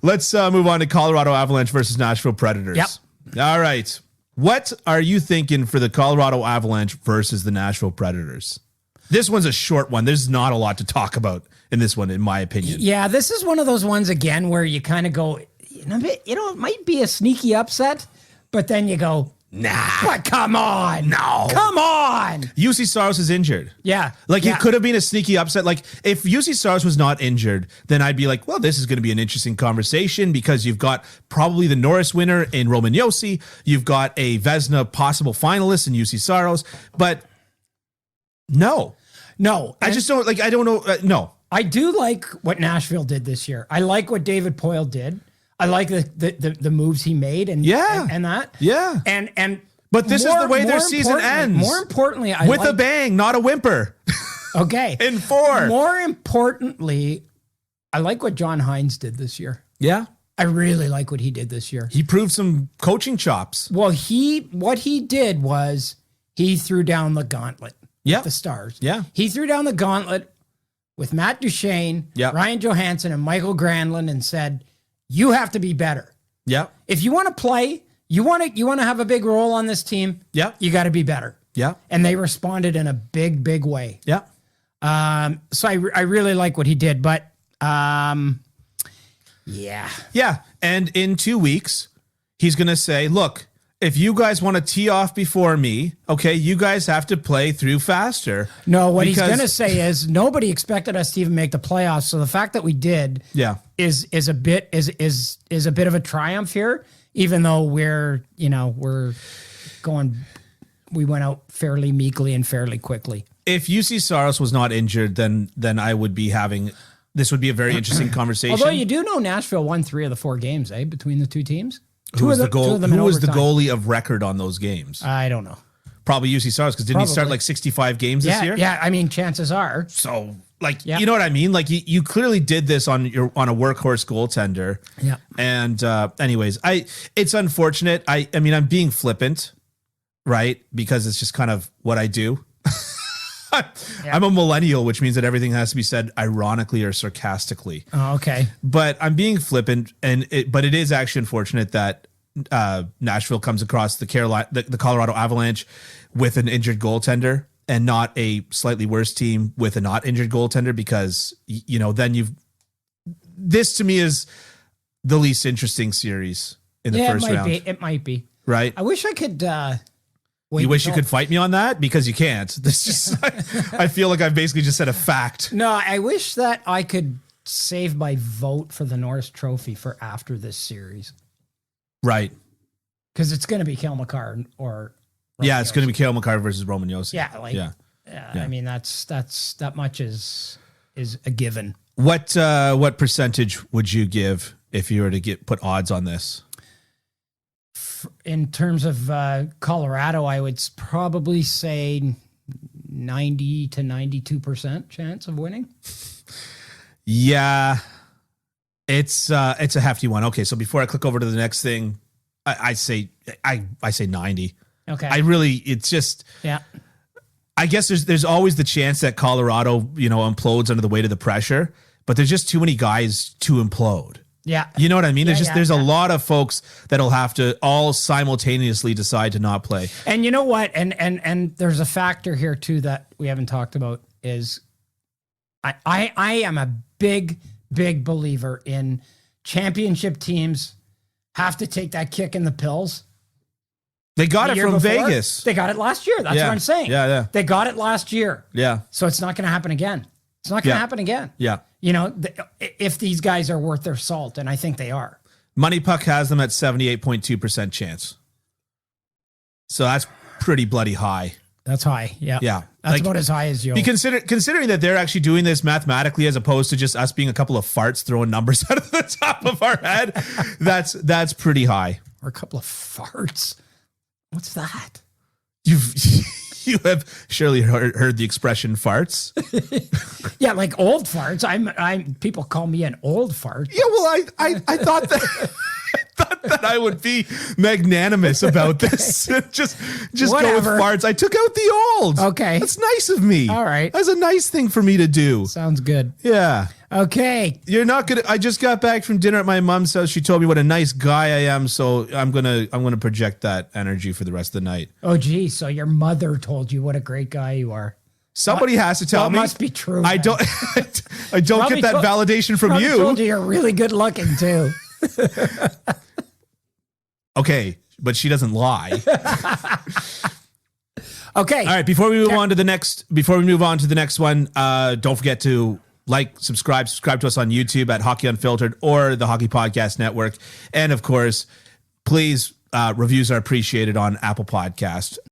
Let's move on to Colorado Avalanche versus Nashville Predators. Yep. All right. What are you thinking for the Colorado Avalanche versus the Nashville Predators? This one's a short one. There's not a lot to talk about in this one, in my opinion. Yeah, this is one of those ones, again, where you kind of go, it might be a sneaky upset, but then you go, nah. What? Come on. No. Come on. UC Saros is injured. Yeah. It could have been a sneaky upset. Like, if UC Saros was not injured, then I'd be like, well, this is going to be an interesting conversation because you've got probably the Norris winner in Roman Josi. You've got a Vezina possible finalist in UC Saros. But no. I just don't, I don't know. No. I do like what Nashville did this year. I like what David Poile did. I like the moves he made and that. Yeah. But this is the way their season ends. More importantly, with a bang, not a whimper. Okay. In 4. More importantly, I like what John Hines did this year. Yeah. I really like what he did this year. He proved some coaching chops. Well, what he did was he threw down the gauntlet. Yeah. The Stars. Yeah. He threw down the gauntlet with Matt Duchene, Ryan Johansson, and Michael Granlund and said, you have to be better. Yeah. If you want to play, you want to have a big role on this team, you got to be better. Yeah. And they responded in a big, big way. Yeah. So I really like what he did, but yeah. Yeah. And in 2 weeks, he's going to say, look, if you guys want to tee off before me, okay, you guys have to play through faster. No, what he's going to say is nobody expected us to even make the playoffs. So the fact that we did is a bit of a triumph here, even though we went out fairly meekly and fairly quickly. If UC Saros was not injured, then I would be having, this would be a very interesting conversation. Although you do know Nashville won 3 of the 4 games, between the two teams. Who was the goalie of record on those games? I don't know. Probably UC Saros, because didn't he start like 65 games this year? Yeah, I mean, chances are. So, you know what I mean? Like, you clearly did this on a workhorse goaltender. Yeah. And anyways, it's unfortunate. I mean, I'm being flippant, right? Because it's just kind of what I do. I'm a millennial, which means that everything has to be said ironically or sarcastically. Oh, okay. But I'm being flippant, but it is actually unfortunate that Nashville comes across the Colorado Avalanche with an injured goaltender and not a slightly worse team with a not injured goaltender, because then this to me is the least interesting series in the first round. It might be. Right. I wish I could. You wish you could fight me on that, because you can't. This just I feel like I've basically just said a fact. No, I wish that I could save my vote for the Norris Trophy for after this series. Right. Because it's going to be Cale Makar or Roman it's going to be Cale Makar versus Roman Josi. Yeah, I mean, that's that much is a given. What percentage would you give if you were to put odds on this? In terms of Colorado, I would probably say 90 to 92% chance of winning. Yeah, it's a hefty one. Okay, so before I click over to the next thing, I say 90. Okay, it's just I guess there's always the chance that Colorado implodes under the weight of the pressure, but there's just too many guys to implode. Yeah. You know what I mean? There's a lot of folks that'll have to all simultaneously decide to not play. And you know what? And there's a factor here too that we haven't talked about is I am a big believer in championship teams have to take that kick in the pills. They got it from Vegas. They got it last year. That's what I'm saying. Yeah. They got it last year. Yeah. So it's not going to happen again. It's not going to happen again. Yeah. If these guys are worth their salt, and I think they are. Money Puck has them at 78.2% chance. So that's pretty bloody high. That's high. Yeah. Yeah. That's about as high as you'll. Considering that they're actually doing this mathematically as opposed to just us being a couple of farts throwing numbers out of the top of our head, that's pretty high. Or a couple of farts. What's that? You have surely heard the expression farts. Yeah, like old farts. I'm people call me an old fart. Yeah, well, I thought that that I would be magnanimous about this. just go with Whatever. farts. I took out the old. Okay. That's nice of me. All right. That's a nice thing for me to do. Sounds good. Yeah. Okay. You're not gonna. I just got back from dinner at my mom's house. She told me what a nice guy I am, so I'm gonna project that energy for the rest of the night. Oh, gee. So your mother told you what a great guy you are. Somebody has to tell That me. must be true. I then. don't. I don't Probably get that told- validation from Probably you. told you you're really good looking too. Okay, but she doesn't lie. Okay. All right. Before we move on to the next one, don't forget to subscribe to us on YouTube at Hockey Unfiltered or the Hockey Podcast Network, and of course, please reviews are appreciated on Apple Podcast.